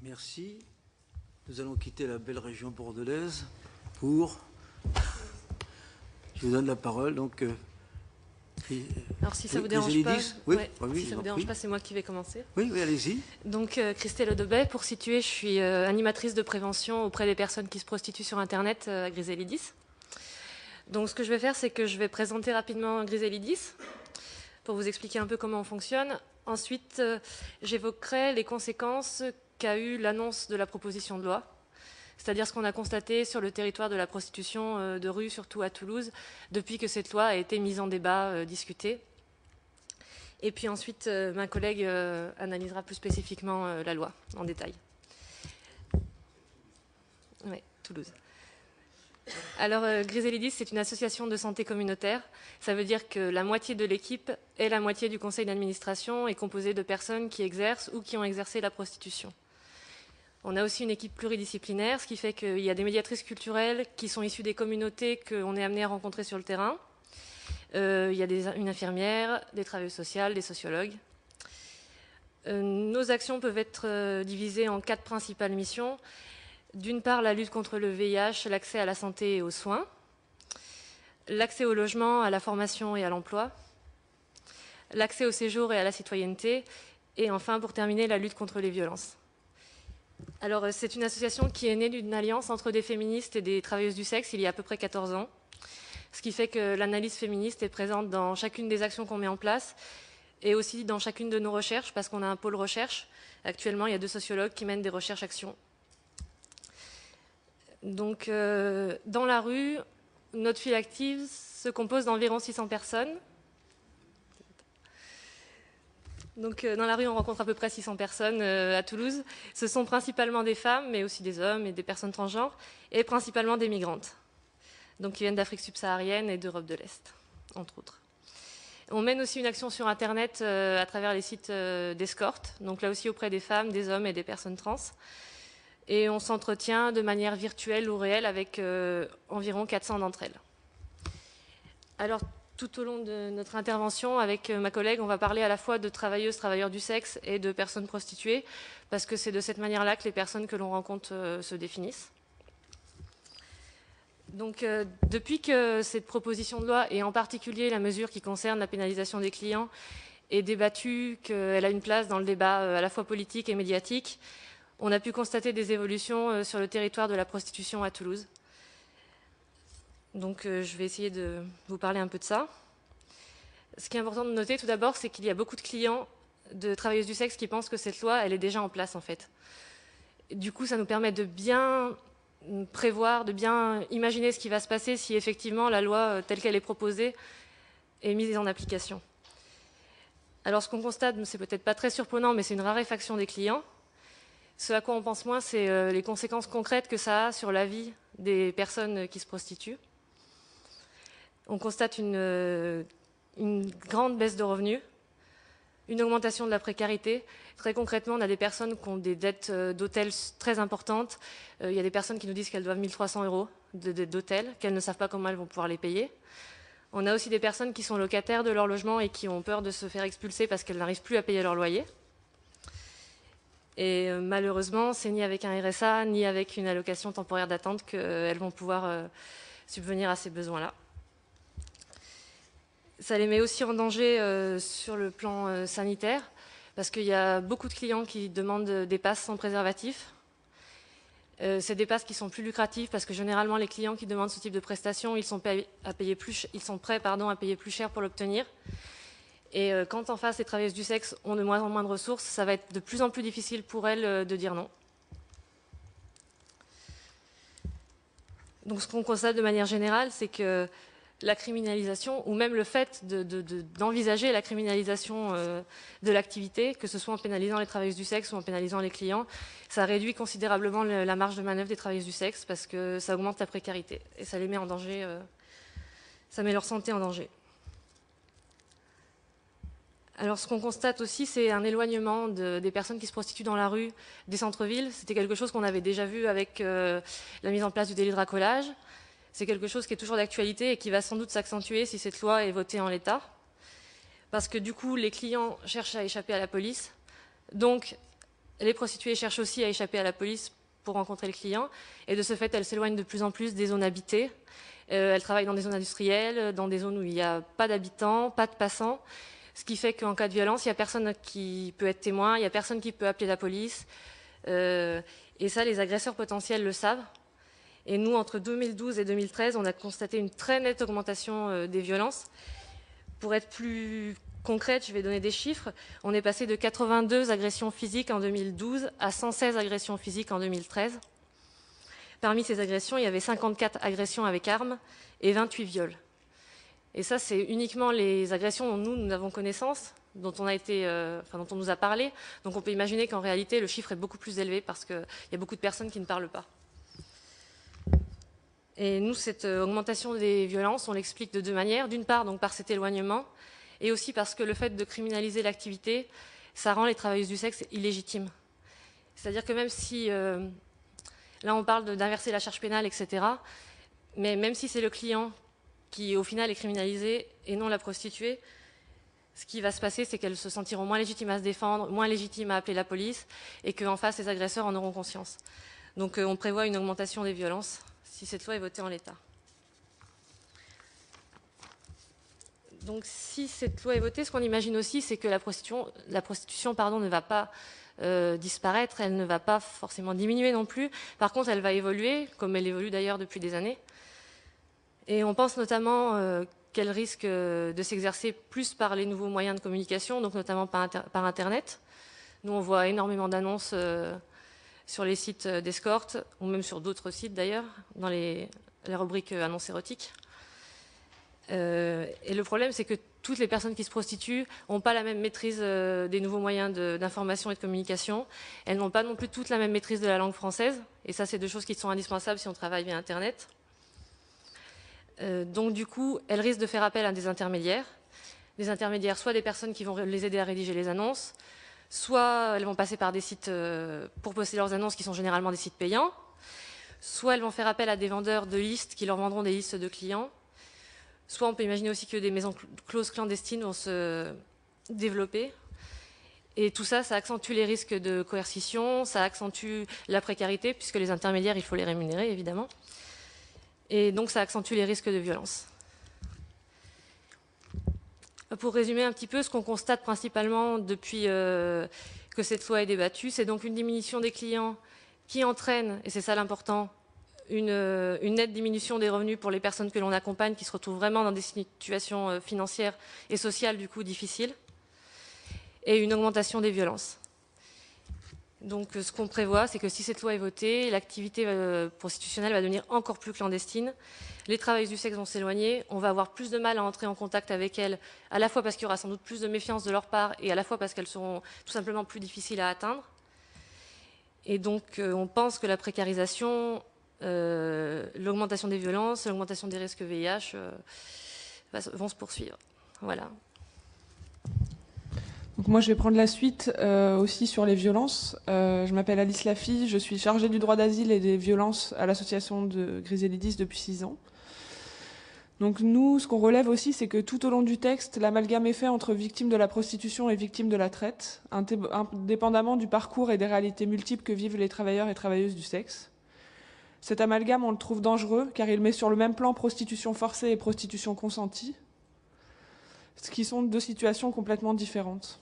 Merci. Nous allons quitter la belle région bordelaise pour... Je vous donne la parole. Donc, alors si ça oui, vous dérange Griselidis, pas, oui, ouais, oui, si ça vous dérange pas, c'est moi qui vais commencer. Oui, oui, allez-y. Donc Christelle Odebay, pour situer, je suis animatrice de prévention auprès des personnes qui se prostituent sur Internet à Griselidis. Donc ce que je vais faire, c'est que je vais présenter rapidement Griselidis pour vous expliquer un peu comment on fonctionne. Ensuite, j'évoquerai les conséquences qu'a eu l'annonce de la proposition de loi, c'est-à-dire ce qu'on a constaté sur le territoire de la prostitution de rue, surtout à Toulouse, depuis que cette loi a été mise en débat, discutée. Et puis ensuite, ma collègue analysera plus spécifiquement la loi en détail. Oui, Toulouse. Alors, Griselidis, c'est une association de santé communautaire. Ça veut dire que la moitié de l'équipe et la moitié du conseil d'administration est composée de personnes qui exercent ou qui ont exercé la prostitution. On a aussi une équipe pluridisciplinaire, ce qui fait qu'il y a des médiatrices culturelles qui sont issues des communautés qu'on est amené à rencontrer sur le terrain. Il y a une infirmière, des travailleuses sociales, des sociologues. Nos actions peuvent être divisées en 4 principales missions. D'une part, la lutte contre le VIH, l'accès à la santé et aux soins, l'accès au logement, à la formation et à l'emploi, l'accès au séjour et à la citoyenneté, et enfin, pour terminer, la lutte contre les violences. Alors, c'est une association qui est née d'une alliance entre des féministes et des travailleuses du sexe il y a à peu près 14 ans. Ce qui fait que l'analyse féministe est présente dans chacune des actions qu'on met en place et aussi dans chacune de nos recherches, parce qu'on a un pôle recherche. Actuellement, il y a 2 sociologues qui mènent des recherches-actions. Donc, dans la rue, notre file active se compose d'environ 600 personnes. Donc, dans la rue, on rencontre à peu près 600 personnes à Toulouse. Ce sont principalement des femmes, mais aussi des hommes et des personnes transgenres, et principalement des migrantes. Donc qui viennent d'Afrique subsaharienne et d'Europe de l'Est, entre autres. On mène aussi une action sur Internet à travers les sites d'escorte, donc là aussi auprès des femmes, des hommes et des personnes trans. Et on s'entretient de manière virtuelle ou réelle avec environ 400 d'entre elles. Alors, tout au long de notre intervention, avec ma collègue, on va parler à la fois de travailleuses, travailleurs du sexe et de personnes prostituées, parce que c'est de cette manière-là que les personnes que l'on rencontre se définissent. Donc, depuis que cette proposition de loi, et en particulier la mesure qui concerne la pénalisation des clients, est débattue, qu'elle a une place dans le débat à la fois politique et médiatique, on a pu constater des évolutions sur le territoire de la prostitution à Toulouse. Donc, je vais essayer de vous parler un peu de ça. Ce qui est important de noter tout d'abord, c'est qu'il y a beaucoup de clients de travailleuses du sexe qui pensent que cette loi, elle est déjà en place en fait. Du coup, ça nous permet de bien prévoir, de bien imaginer ce qui va se passer si effectivement la loi telle qu'elle est proposée est mise en application. Alors ce qu'on constate, c'est peut-être pas très surprenant, mais c'est une raréfaction des clients. Ce à quoi on pense moins, c'est les conséquences concrètes que ça a sur la vie des personnes qui se prostituent. On constate une grande baisse de revenus, une augmentation de la précarité. Très concrètement, on a des personnes qui ont des dettes d'hôtel très importantes. Il y a des personnes qui nous disent qu'elles doivent 1 300 € de dettes d'hôtel, qu'elles ne savent pas comment elles vont pouvoir les payer. On a aussi des personnes qui sont locataires de leur logement et qui ont peur de se faire expulser parce qu'elles n'arrivent plus à payer leur loyer. Et malheureusement, c'est ni avec un RSA, ni avec une allocation temporaire d'attente qu'elles vont pouvoir subvenir à ces besoins-là. Ça les met aussi en danger sur le plan sanitaire, parce qu'il y a beaucoup de clients qui demandent des passes sans préservatif. C'est des passes qui sont plus lucratives, parce que généralement, les clients qui demandent ce type de prestation, ils sont prêts à payer plus cher pour l'obtenir. Et quand en face, les travailleuses du sexe ont de moins en moins de ressources, ça va être de plus en plus difficile pour elles de dire non. Donc ce qu'on constate de manière générale, c'est que la criminalisation, ou même le fait d'envisager la criminalisation de l'activité, que ce soit en pénalisant les travailleuses du sexe ou en pénalisant les clients, ça réduit considérablement la marge de manœuvre des travailleuses du sexe parce que ça augmente la précarité et ça les met en danger, ça met leur santé en danger. Alors ce qu'on constate aussi, c'est un éloignement des personnes qui se prostituent dans la rue des centres-villes. C'était quelque chose qu'on avait déjà vu avec la mise en place du délit de racolage. C'est quelque chose qui est toujours d'actualité et qui va sans doute s'accentuer si cette loi est votée en l'état. Parce que du coup, les clients cherchent à échapper à la police. Donc, les prostituées cherchent aussi à échapper à la police pour rencontrer le client. Et de ce fait, elles s'éloignent de plus en plus des zones habitées. Elles travaillent dans des zones industrielles, dans des zones où il n'y a pas d'habitants, pas de passants. Ce qui fait qu'en cas de violence, il n'y a personne qui peut être témoin, il n'y a personne qui peut appeler la police. Et ça, les agresseurs potentiels le savent. Et nous, entre 2012 et 2013, on a constaté une très nette augmentation des violences. Pour être plus concrète, je vais donner des chiffres. On est passé de 82 agressions physiques en 2012 à 116 agressions physiques en 2013. Parmi ces agressions, il y avait 54 agressions avec armes et 28 viols. Et ça, c'est uniquement les agressions dont nous avons connaissance, dont on nous a parlé. Donc on peut imaginer qu'en réalité, le chiffre est beaucoup plus élevé parce qu'il y a beaucoup de personnes qui ne parlent pas. Et nous, cette augmentation des violences, on l'explique de deux manières. D'une part, donc, par cet éloignement, et aussi parce que le fait de criminaliser l'activité, ça rend les travailleuses du sexe illégitimes. C'est-à-dire que même si, là on parle d'inverser la charge pénale, etc., mais même si c'est le client qui au final est criminalisé et non la prostituée, ce qui va se passer, c'est qu'elles se sentiront moins légitimes à se défendre, moins légitimes à appeler la police, et qu'en face, les agresseurs en auront conscience. Donc on prévoit une augmentation des violences si cette loi est votée en l'état. Donc si cette loi est votée, ce qu'on imagine aussi, c'est que la prostitution ne va pas disparaître, elle ne va pas forcément diminuer non plus. Par contre, elle va évoluer, comme elle évolue d'ailleurs depuis des années. Et on pense notamment qu'elle risque de s'exercer plus par les nouveaux moyens de communication, donc notamment par Internet. Nous, on voit énormément d'annonces sur les sites d'escorte, ou même sur d'autres sites d'ailleurs, dans les rubriques annonces érotiques. Et le problème, c'est que toutes les personnes qui se prostituent n'ont pas la même maîtrise des nouveaux moyens d'information et de communication. Elles n'ont pas non plus toute la même maîtrise de la langue française. Et ça, c'est deux choses qui sont indispensables si on travaille via Internet. Donc du coup, elles risquent de faire appel à des intermédiaires. Des intermédiaires, soit des personnes qui vont les aider à rédiger les annonces, soit elles vont passer par des sites pour poster leurs annonces qui sont généralement des sites payants, soit elles vont faire appel à des vendeurs de listes qui leur vendront des listes de clients, soit on peut imaginer aussi que des maisons closes clandestines vont se développer. Et tout ça, ça accentue les risques de coercition, ça accentue la précarité, puisque les intermédiaires, il faut les rémunérer, évidemment. Et donc, ça accentue les risques de violence. Pour résumer un petit peu, ce qu'on constate principalement depuis que cette loi est débattue, c'est donc une diminution des clients qui entraîne, et c'est ça l'important, une nette diminution des revenus pour les personnes que l'on accompagne, qui se retrouvent vraiment dans des situations financières et sociales, du coup, difficiles, et une augmentation des violences. Donc ce qu'on prévoit, c'est que si cette loi est votée, l'activité prostitutionnelle va devenir encore plus clandestine. Les travailleuses du sexe vont s'éloigner, on va avoir plus de mal à entrer en contact avec elles, à la fois parce qu'il y aura sans doute plus de méfiance de leur part, et à la fois parce qu'elles seront tout simplement plus difficiles à atteindre. Et donc on pense que la précarisation, l'augmentation des violences, l'augmentation des risques VIH vont se poursuivre. Voilà. Donc moi, je vais prendre la suite aussi sur les violences. Je m'appelle Alice Lafille, je suis chargée du droit d'asile et des violences à l'association de Griselidis depuis 6 ans. Donc nous, ce qu'on relève aussi, c'est que tout au long du texte, l'amalgame est fait entre victimes de la prostitution et victimes de la traite, indépendamment du parcours et des réalités multiples que vivent les travailleurs et travailleuses du sexe. Cet amalgame, on le trouve dangereux, car il met sur le même plan prostitution forcée et prostitution consentie, ce qui sont deux situations complètement différentes.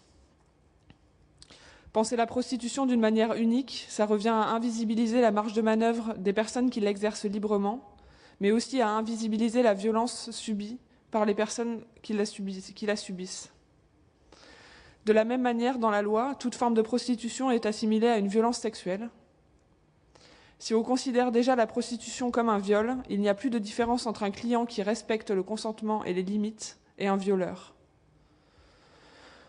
Penser la prostitution d'une manière unique, ça revient à invisibiliser la marge de manœuvre des personnes qui l'exercent librement, mais aussi à invisibiliser la violence subie par les personnes qui la subissent. De la même manière, dans la loi, toute forme de prostitution est assimilée à une violence sexuelle. Si on considère déjà la prostitution comme un viol, il n'y a plus de différence entre un client qui respecte le consentement et les limites et un violeur.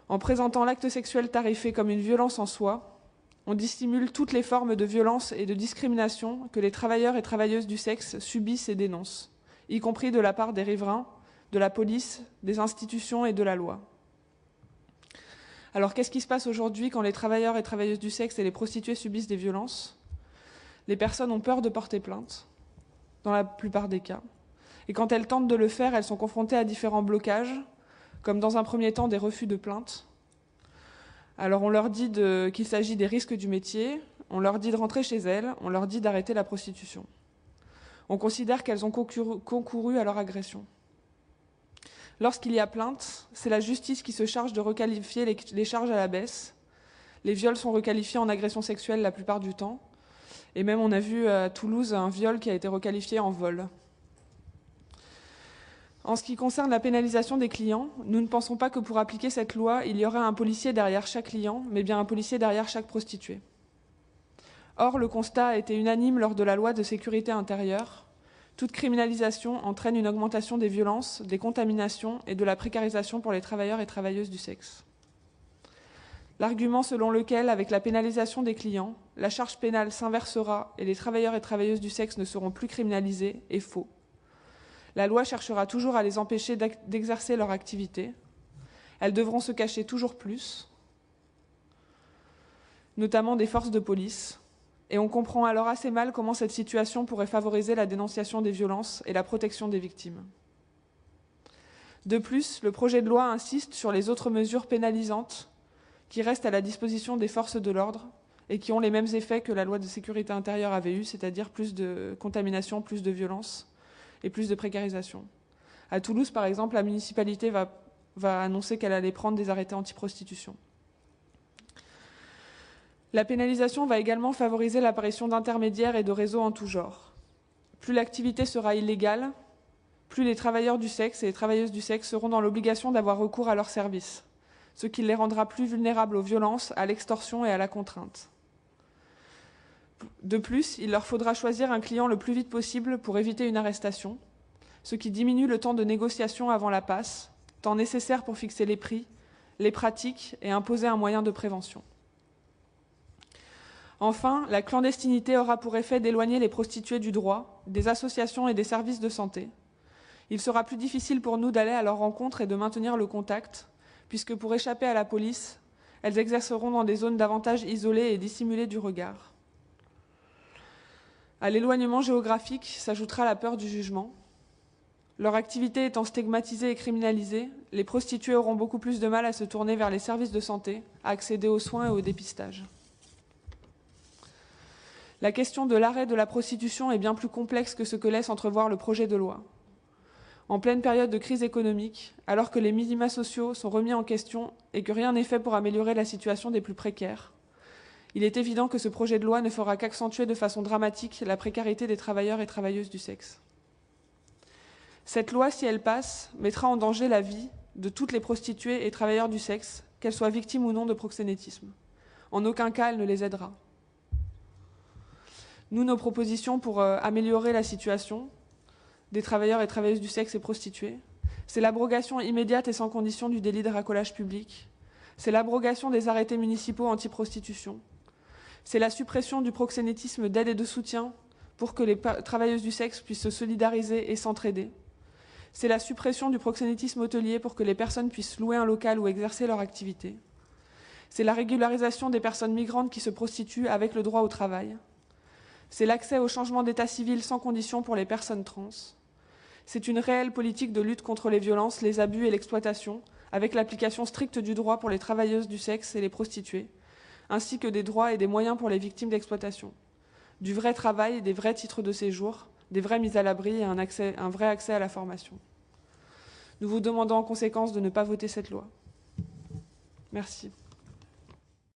En présentant l'acte sexuel tarifé comme une violence en soi, on dissimule toutes les formes de violence et de discrimination que les travailleurs et travailleuses du sexe subissent et dénoncent, y compris de la part des riverains, de la police, des institutions et de la loi. Alors qu'est-ce qui se passe aujourd'hui quand les travailleurs et travailleuses du sexe et les prostituées subissent des violences ? Les personnes ont peur de porter plainte, dans la plupart des cas. Et quand elles tentent de le faire, elles sont confrontées à différents blocages, comme dans un premier temps des refus de plainte. Alors on leur dit qu'il s'agit des risques du métier, on leur dit de rentrer chez elles, on leur dit d'arrêter la prostitution. On considère qu'elles ont concouru à leur agression. Lorsqu'il y a plainte, c'est la justice qui se charge de requalifier les charges à la baisse. Les viols sont requalifiés en agression sexuelle la plupart du temps. Et même on a vu à Toulouse un viol qui a été requalifié en vol. En ce qui concerne la pénalisation des clients, nous ne pensons pas que pour appliquer cette loi, il y aurait un policier derrière chaque client, mais bien un policier derrière chaque prostituée. Or, le constat a été unanime lors de la loi de sécurité intérieure. Toute criminalisation entraîne une augmentation des violences, des contaminations et de la précarisation pour les travailleurs et travailleuses du sexe. L'argument selon lequel, avec la pénalisation des clients, la charge pénale s'inversera et les travailleurs et travailleuses du sexe ne seront plus criminalisés est faux. La loi cherchera toujours à les empêcher d'exercer leur activité. Elles devront se cacher toujours plus, notamment des forces de police. Et on comprend alors assez mal comment cette situation pourrait favoriser la dénonciation des violences et la protection des victimes. De plus, le projet de loi insiste sur les autres mesures pénalisantes qui restent à la disposition des forces de l'ordre et qui ont les mêmes effets que la loi de sécurité intérieure avait eu, c'est-à-dire plus de contamination, plus de violence et plus de précarisation. À Toulouse, par exemple, la municipalité va annoncer qu'elle allait prendre des arrêtés anti-prostitution. La pénalisation va également favoriser l'apparition d'intermédiaires et de réseaux en tout genre. Plus l'activité sera illégale, plus les travailleurs du sexe et les travailleuses du sexe seront dans l'obligation d'avoir recours à leurs services, ce qui les rendra plus vulnérables aux violences, à l'extorsion et à la contrainte. De plus, il leur faudra choisir un client le plus vite possible pour éviter une arrestation, ce qui diminue le temps de négociation avant la passe, temps nécessaire pour fixer les prix, les pratiques et imposer un moyen de prévention. Enfin, la clandestinité aura pour effet d'éloigner les prostituées du droit, des associations et des services de santé. Il sera plus difficile pour nous d'aller à leur rencontre et de maintenir le contact, puisque pour échapper à la police, elles exerceront dans des zones davantage isolées et dissimulées du regard. À l'éloignement géographique s'ajoutera la peur du jugement. Leur activité étant stigmatisée et criminalisée, les prostituées auront beaucoup plus de mal à se tourner vers les services de santé, à accéder aux soins et au dépistage. La question de l'arrêt de la prostitution est bien plus complexe que ce que laisse entrevoir le projet de loi. En pleine période de crise économique, alors que les minima sociaux sont remis en question et que rien n'est fait pour améliorer la situation des plus précaires, il est évident que ce projet de loi ne fera qu'accentuer de façon dramatique la précarité des travailleurs et travailleuses du sexe. Cette loi, si elle passe, mettra en danger la vie de toutes les prostituées et travailleurs du sexe, qu'elles soient victimes ou non de proxénétisme. En aucun cas, elle ne les aidera. Nous, nos propositions pour améliorer la situation des travailleurs et travailleuses du sexe et prostituées, c'est l'abrogation immédiate et sans condition du délit de racolage public, c'est l'abrogation des arrêtés municipaux anti-prostitution, c'est la suppression du proxénétisme d'aide et de soutien pour que les travailleuses du sexe puissent se solidariser et s'entraider, c'est la suppression du proxénétisme hôtelier pour que les personnes puissent louer un local ou exercer leur activité, c'est la régularisation des personnes migrantes qui se prostituent avec le droit au travail, c'est l'accès au changement d'état civil sans condition pour les personnes trans. C'est une réelle politique de lutte contre les violences, les abus et l'exploitation, avec l'application stricte du droit pour les travailleuses du sexe et les prostituées, ainsi que des droits et des moyens pour les victimes d'exploitation. Du vrai travail, des vrais titres de séjour, des vraies mises à l'abri et un vrai accès à la formation. Nous vous demandons en conséquence de ne pas voter cette loi. Merci.